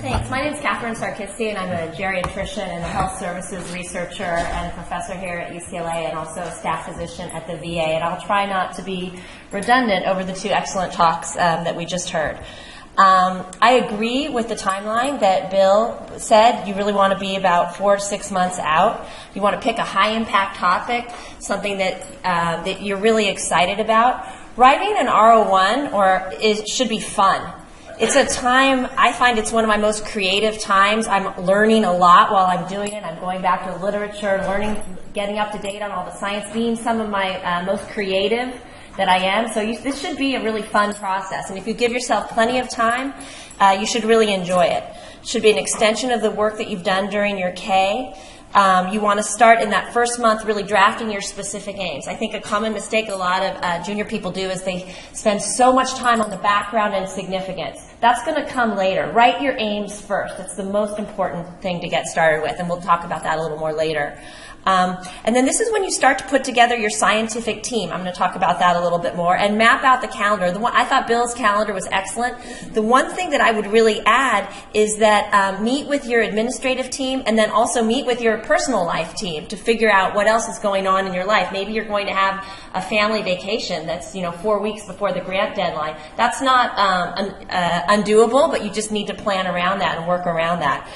Thanks. My name is Catherinse Sarkisian. I'm a geriatrician and a health services researcher and a professor here at UCLA and also a staff physician at the VA. And I'll try not to be redundant over the two excellent talks that we just heard. I agree with the timeline that Bill said. You really want to be about 4 to 6 months out. You want to pick a high-impact topic, something that you're really excited about. Writing an R01 should be fun. It's a time, I find it's one of my most creative times. I'm learning a lot while I'm doing it. I'm going back to literature, learning, getting up to date on all the science, being some of my most creative that I am. So this should be a really fun process. And if you give yourself plenty of time, you should really enjoy it. It should be an extension of the work that you've done during your K. You want to start in that first month really drafting your specific aims. I think a common mistake a lot of junior people do is they spend so much time on the background and significance. That's going to come later. Write your aims first. It's the most important thing to get started with, and we'll talk about that a little more later. And then this is when you start to put together your scientific team. I'm going to talk about that a little bit more, and map out the calendar. I thought Bill's calendar was excellent. The one thing that I would really add is that meet with your administrative team and then also meet with your personal life team to figure out what else is going on in your life. Maybe you're going to have a family vacation that's 4 weeks before the grant deadline. That's not undoable, but you just need to plan around that and work around that.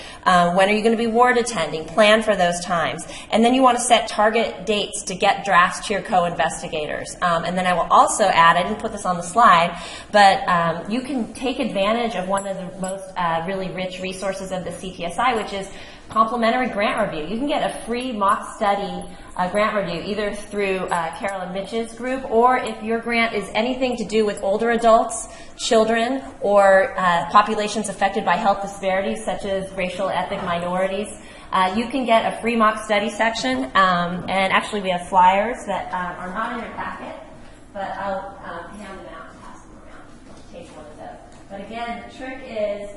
When are you going to be ward attending? Plan for those times. And then you want to set target dates to get drafts to your co-investigators. And then I will also add, I didn't put this on the slide, but you can take advantage of one of the most really rich resources of the CTSI, which is complimentary grant review. You can get a free mock study grant review either through Carol and Mitch's group, or if your grant is anything to do with older adults, children, or populations affected by health disparities such as racial ethnic minorities. You can get a free mock study section, and actually we have flyers that are not in your packet, but I'll hand them out and pass them around. I'll take one of those. But again, the trick is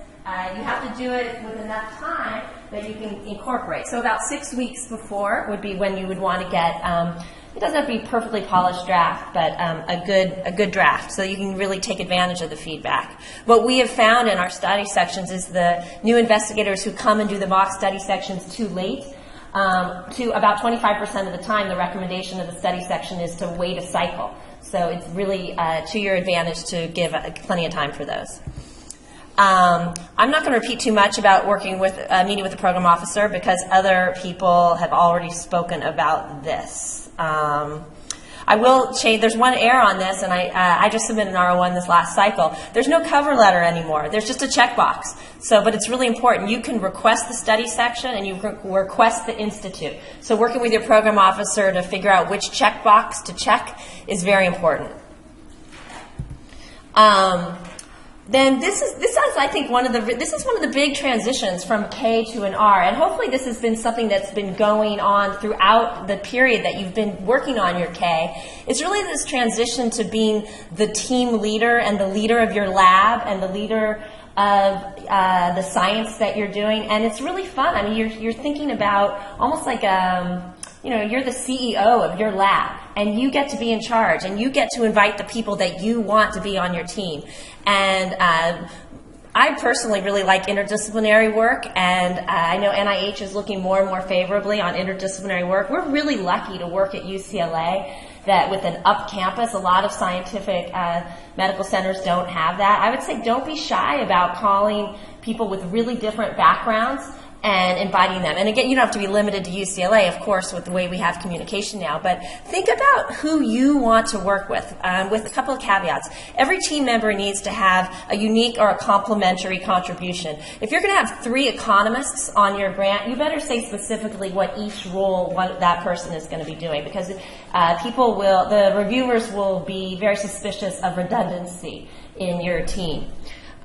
you have to do it with enough time that you can incorporate. So about 6 weeks before would be when you would want to get, it doesn't have to be perfectly polished draft, but a good draft, so you can really take advantage of the feedback. What we have found in our study sections is the new investigators who come and do the mock study sections too late, to about 25% of the time, the recommendation of the study section is to wait a cycle. So it's really to your advantage to give plenty of time for those. I'm not going to repeat too much about working with meeting with the program officer because other people have already spoken about this. I will change. There's one error on this, and I just submitted an R01 this last cycle. There's no cover letter anymore. There's just a checkbox. But it's really important. You can request the study section, and you can request the institute. So working with your program officer to figure out which checkbox to check is very important. Then this is I think one of the big transitions from K to an R, and hopefully this has been something that's been going on throughout the period that you've been working on your K. It's really this transition to being the team leader and the leader of your lab and the leader of the science that you're doing, and it's really fun. I mean, you're thinking about almost like you're the CEO of your lab, and you get to be in charge, and you get to invite the people that you want to be on your team. And I personally really like interdisciplinary work, and I know NIH is looking more and more favorably on interdisciplinary work. We're really lucky to work at UCLA that with an up campus, a lot of scientific medical centers don't have that. I would say don't be shy about calling people with really different backgrounds and inviting them. And again, you don't have to be limited to UCLA, of course, with the way we have communication now, but think about who you want to work with a couple of caveats. Every team member needs to have a unique or a complementary contribution. If you're going to have 3 economists on your grant, you better say specifically what each role that person is going to be doing, because the reviewers will be very suspicious of redundancy in your team.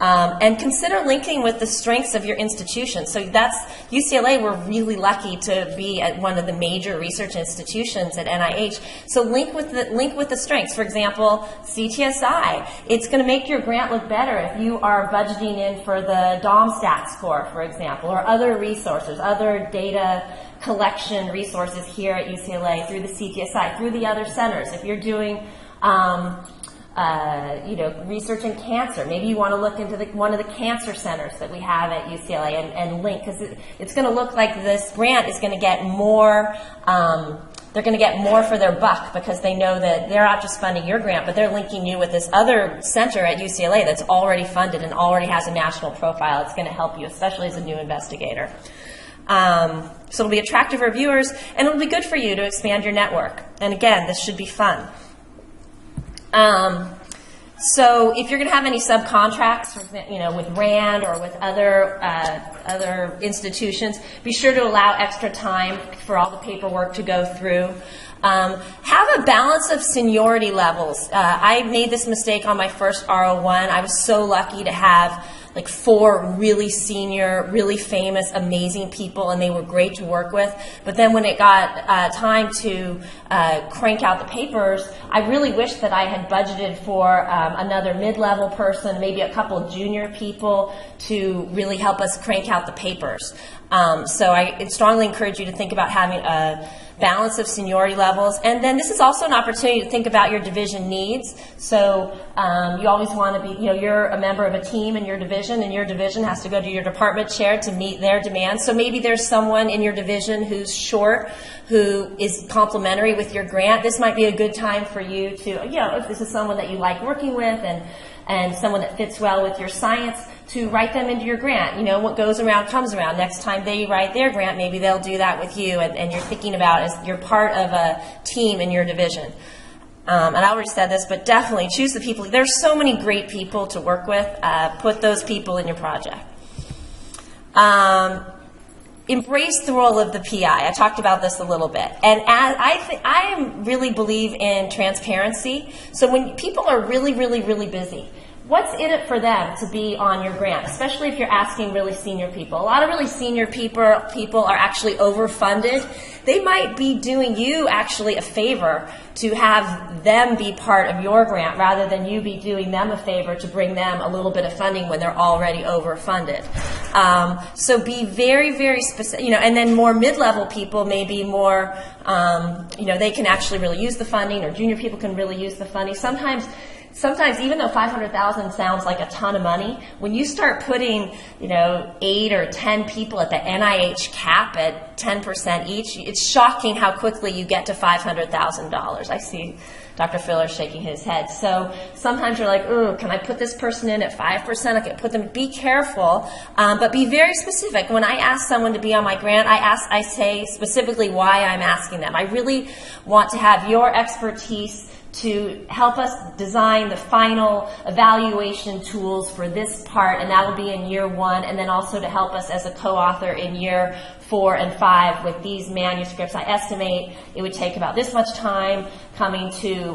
And consider linking with the strengths of your institution. So that's UCLA. We're really lucky to be at one of the major research institutions at NIH. So link with the strengths. For example, CTSI. It's going to make your grant look better if you are budgeting in for the DOMSTAT score, for example, or other resources, other data collection resources here at UCLA through the CTSI, through the other centers. If you're doing you know, research in cancer. Maybe you want to look into one of the cancer centers that we have at UCLA and link, because it's going to look like this grant is going to get more, they're going to get more for their buck, because they know that they're not just funding your grant, but they're linking you with this other center at UCLA that's already funded and already has a national profile. It's going to help you, especially as a new investigator. So it'll be attractive for viewers, and it'll be good for you to expand your network. And again, this should be fun. So if you're going to have any subcontracts, you know, with RAND or with other institutions, be sure to allow extra time for all the paperwork to go through. Have a balance of seniority levels. I made this mistake on my first R01. I was so lucky to have like 4 really senior, really famous, amazing people, and they were great to work with. But then when it got time to crank out the papers, I really wish that I had budgeted for another mid-level person, maybe a couple junior people to really help us crank out the papers. So I strongly encourage you to think about having a balance of seniority levels. And then this is also an opportunity to think about your division needs. So you always want to be, you know, you're a member of a team in your division, and your division has to go to your department chair to meet their demands. So maybe there's someone in your division who's short, who is complementary with your grant. This might be a good time for you to, you know, if this is someone that you like working with and someone that fits well with your science, to write them into your grant. You know, what goes around comes around. Next time they write their grant, maybe they'll do that with you, and you're thinking about as you're part of a team in your division. And I already said this, but definitely choose the people. There's so many great people to work with. Put those people in your project. Embrace the role of the PI. I talked about this a little bit. And I really believe in transparency. So when people are really, really, really busy, what's in it for them to be on your grant, especially if you're asking really senior people? A lot of really senior people are actually overfunded. They might be doing you actually a favor to have them be part of your grant rather than you be doing them a favor to bring them a little bit of funding when they're already overfunded. So be very, very specific, you know, and then more mid-level people may be more, you know, they can actually really use the funding, or junior people can really use the funding. Sometimes, even though $500,000 sounds like a ton of money, when you start putting, you know, 8 or 10 people at the NIH cap at 10% each, it's shocking how quickly you get to $500,000. I see Dr. Filler shaking his head. So sometimes you're like, ooh, can I put this person in at 5%? I can put them. Be careful, but be very specific. When I ask someone to be on my grant, I say specifically why I'm asking them. I really want to have your expertise to help us design the final evaluation tools for this part, and that will be in year 1, and then also to help us as a co-author in year 4 and 5 with these manuscripts. I estimate it would take about this much time, coming to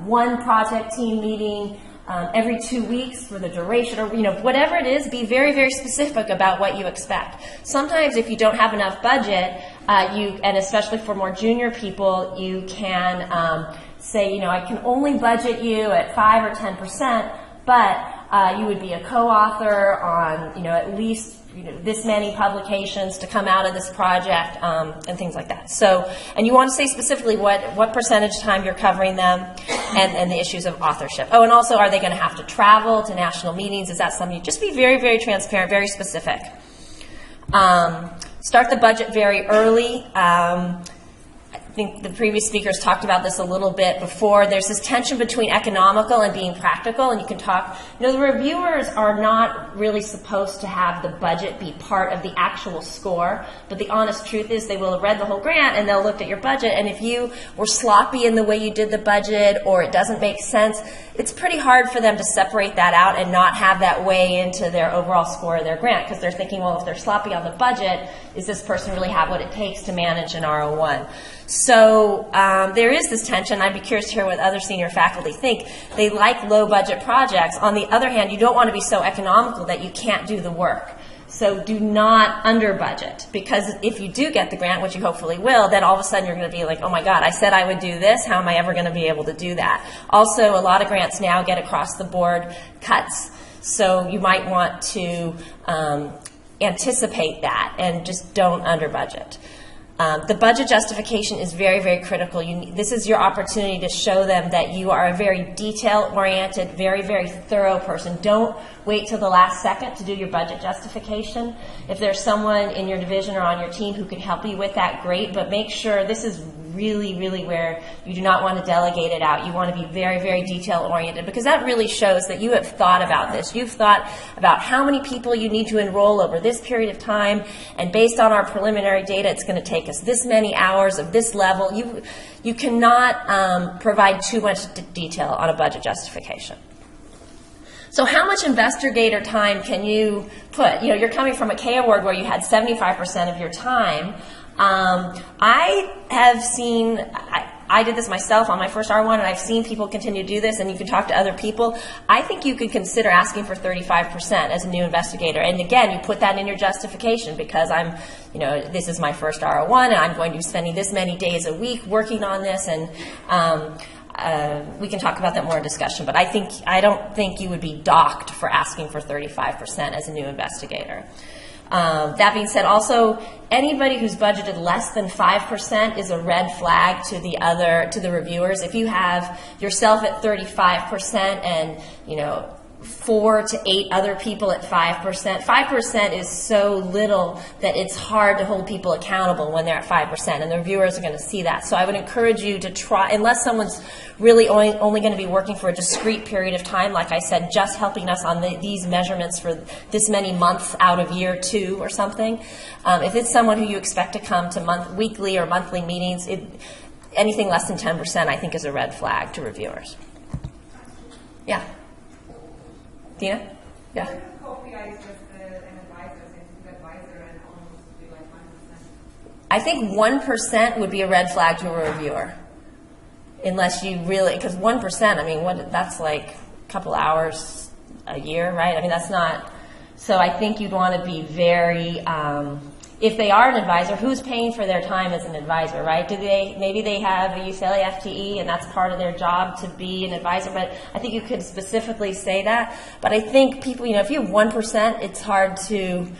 one project team meeting every 2 weeks for the duration, or, you know, whatever it is. Be very, very specific about what you expect. Sometimes if you don't have enough budget, and especially for more junior people, you can say, you know, I can only budget you at 5 or 10%, but you would be a co-author on, you know, at least, you know, this many publications to come out of this project, and things like that. So, and you want to say specifically what percentage time you're covering them, and the issues of authorship. Oh, and also, are they going to have to travel to national meetings? Is that something? You just be very, very transparent, very specific. Start the budget very early. I think the previous speakers talked about this a little bit before. There's this tension between economical and being practical, and you can talk, you know, the reviewers are not really supposed to have the budget be part of the actual score, but the honest truth is they will have read the whole grant and they'll look at your budget, and if you were sloppy in the way you did the budget, or it doesn't make sense, it's pretty hard for them to separate that out and not have that weigh into their overall score of their grant, because they're thinking, well, if they're sloppy on the budget, does this person really have what it takes to manage an R01? So there is this tension. I'd be curious to hear what other senior faculty think. They like low-budget projects. On the other hand, you don't want to be so economical that you can't do the work. So do not under-budget, because if you do get the grant, which you hopefully will, then all of a sudden you're going to be like, oh my God, I said I would do this. How am I ever going to be able to do that? Also, a lot of grants now get across-the-board cuts, so you might want to anticipate that and just don't under-budget. The budget justification is very, very critical. This is your opportunity to show them that you are a very detail-oriented, very, very thorough person. Don't wait till the last second to do your budget justification. If there's someone in your division or on your team who can help you with that, great, but make sure this is really, really where you do not want to delegate it out. You want to be very, very detail-oriented, because that really shows that you have thought about this. You've thought about how many people you need to enroll over this period of time, and based on our preliminary data, it's going to take us this many hours of this level. You cannot provide too much detail on a budget justification. So how much investigator time can you put? You know, you're coming from a K award where you had 75% of your time. I have seen, I did this myself on my first R1, and I've seen people continue to do this, and you can talk to other people. I think you could consider asking for 35% as a new investigator. And again, you put that in your justification, because this is my first R1, and I'm going to be spending this many days a week working on this, and we can talk about that more in discussion, but I don't think you would be docked for asking for 35% as a new investigator. That being said, also, anybody who's budgeted less than 5% is a red flag to the reviewers. If you have yourself at 35% and 4 to 8 other people at 5%. 5% is so little that it's hard to hold people accountable when they're at 5%, and the reviewers are going to see that. So I would encourage you to try, unless someone's really only going to be working for a discrete period of time, like I said, just helping us on these measurements for this many months out of year 2 or something. If it's someone who you expect to come to weekly or monthly meetings, anything less than 10% I think is a red flag to reviewers. Yeah. Dina? Yeah. I think 1% would be a red flag to a reviewer, unless you really, because 1%, I mean, that's like a couple hours a year, right? I mean, that's not, so I think you'd want to be very, if they are an advisor, who's paying for their time as an advisor, right? Maybe they have a UCLA FTE and that's part of their job to be an advisor, but I think you could specifically say that. But I think people, if you have 1%, it's hard to,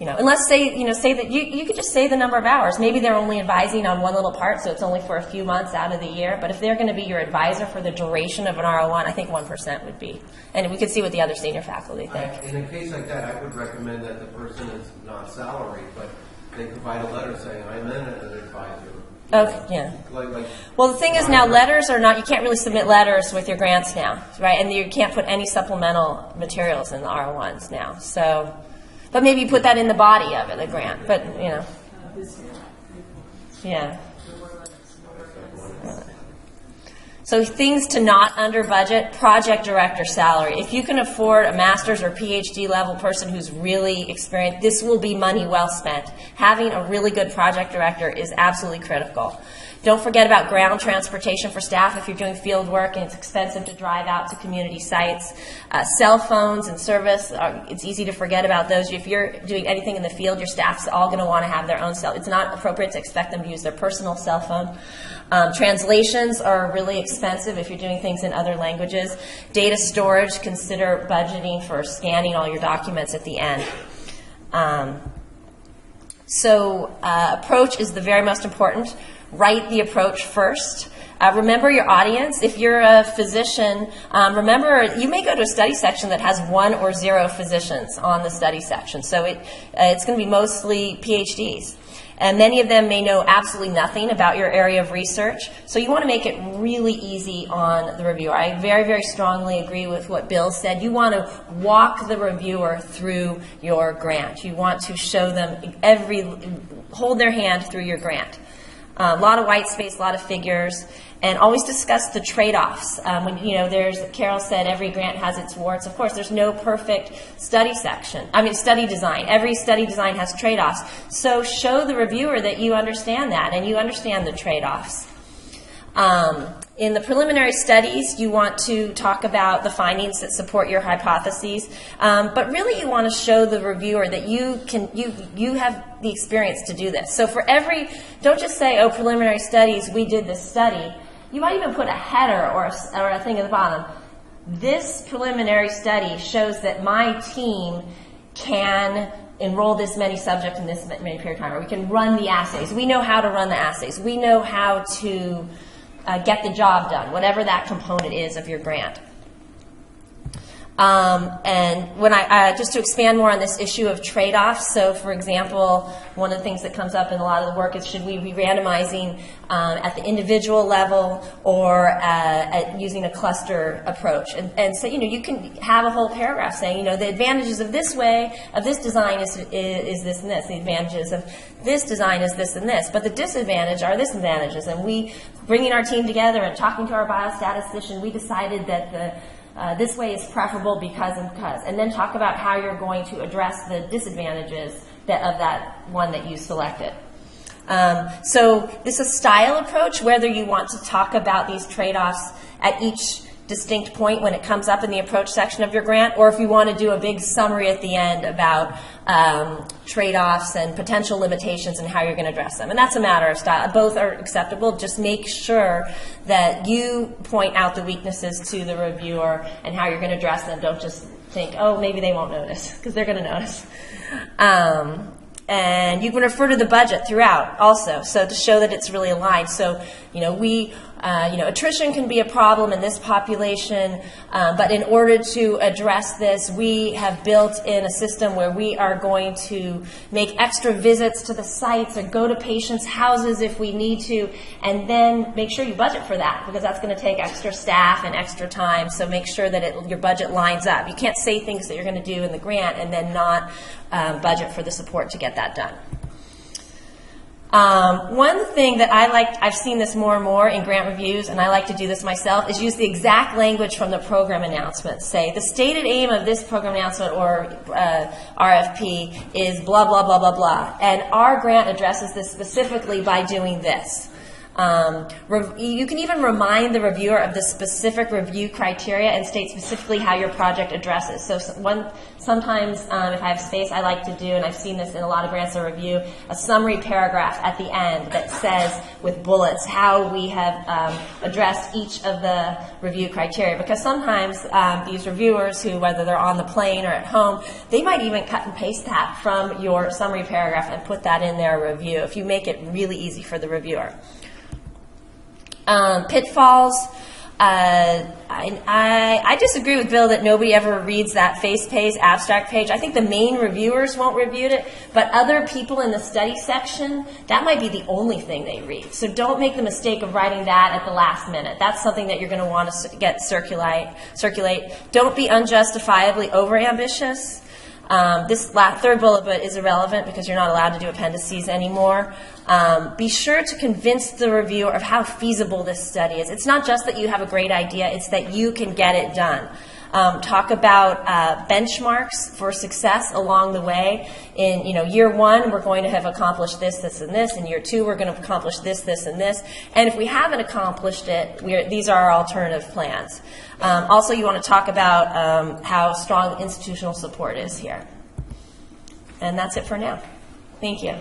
unless say that you could just say the number of hours. Maybe they're only advising on one little part, so it's only for a few months out of the year. But if they're going to be your advisor for the duration of an R01, I think 1% would be. And we could see what the other senior faculty think. In a case like that, I would recommend that the person is not salaried, but they provide a letter saying, I'm an advisor. Okay, yeah. Well, the thing is now, letters are not, you can't really submit letters with your grants now, right? And you can't put any supplemental materials in the R01s now. So. But maybe you put that in the body of it, the grant. But, yeah. So things to not under budget, project director salary. If you can afford a master's or PhD level person who's really experienced, this will be money well spent. Having a really good project director is absolutely critical. Don't forget about ground transportation for staff if you're doing field work and it's expensive to drive out to community sites. Cell phones and service, it's easy to forget about those. If you're doing anything in the field, your staff's all going to want to have their own cell. It's not appropriate to expect them to use their personal cell phone. Translations are really expensive if you're doing things in other languages. Data storage, consider budgeting for scanning all your documents at the end. Approach is the very most important. Write the approach first. Remember your audience. If you're a physician, remember you may go to a study section that has 1 or 0 physicians on the study section. So it's going to be mostly PhDs. And many of them may know absolutely nothing about your area of research. So you want to make it really easy on the reviewer. I very, very strongly agree with what Bill said. You want to walk the reviewer through your grant. You want to show them hold their hand through your grant. A lot of white space, a lot of figures, and always discuss the trade-offs. Carol said every grant has its warts. Of course, there's no perfect study design. Every study design has trade-offs. So show the reviewer that you understand that and you understand the trade-offs. In the preliminary studies, you want to talk about the findings that support your hypotheses, but really you want to show the reviewer that you have the experience to do this. So don't just say, oh, preliminary studies, we did this study. You might even put a header or a thing at the bottom. This preliminary study shows that my team can enroll this many subjects in this many period of time, or we can run the assays. We know how to run the assays. We know how to get the job done, whatever that component is of your grant. And when just to expand more on this issue of trade-offs, so for example, one of the things that comes up in a lot of the work is should we be randomizing at the individual level or using a cluster approach? And so, you can have a whole paragraph saying, the advantages of this way, of this design is this and this. The advantages of this design is this and this. But the disadvantage are this advantages. And we, bringing our team together and talking to our biostatistician, we decided that this way is preferable because and because. And then talk about how you're going to address the disadvantages of that one that you selected. So this is a style approach, whether you want to talk about these trade-offs at each distinct point when it comes up in the approach section of your grant, or if you want to do a big summary at the end about trade-offs and potential limitations and how you're going to address them. And that's a matter of style. Both are acceptable. Just make sure that you point out the weaknesses to the reviewer and how you're going to address them. Don't just think, oh, maybe they won't notice, because they're going to notice. And you can refer to the budget throughout also, so to show that it's really aligned. So, attrition can be a problem in this population, but in order to address this, we have built in a system where we are going to make extra visits to the sites or go to patients' houses if we need to, and then make sure you budget for that, because that's going to take extra staff and extra time. So make sure that your budget lines up. You can't say things that you're going to do in the grant and then not budget for the support to get that done. One thing that I've seen this more and more in grant reviews, and I like to do this myself, is use the exact language from the program announcement. Say, the stated aim of this program announcement or RFP is blah, blah, blah, blah, blah. And our grant addresses this specifically by doing this. You can even remind the reviewer of the specific review criteria and state specifically how your project addresses. So sometimes if I have space, I like to do, and I've seen this in a lot of grants or review, a summary paragraph at the end that says with bullets how we have addressed each of the review criteria. Because sometimes these reviewers who, whether they're on the plane or at home, they might even cut and paste that from your summary paragraph and put that in their review if you make it really easy for the reviewer. Pitfalls. I disagree with Bill that nobody ever reads that face page, abstract page. I think the main reviewers won't review it, but other people in the study section, that might be the only thing they read. So don't make the mistake of writing that at the last minute. That's something that you're going to want to get circulate. Don't be unjustifiably overambitious. This third bullet point is irrelevant because you're not allowed to do appendices anymore. Be sure to convince the reviewer of how feasible this study is. It's not just that you have a great idea, it's that you can get it done. Talk about benchmarks for success along the way. In year one, we're going to have accomplished this, this, and this. In year two, we're going to accomplish this, this, and this. And if we haven't accomplished it, these are our alternative plans. Also, you want to talk about how strong institutional support is here. And that's it for now. Thank you.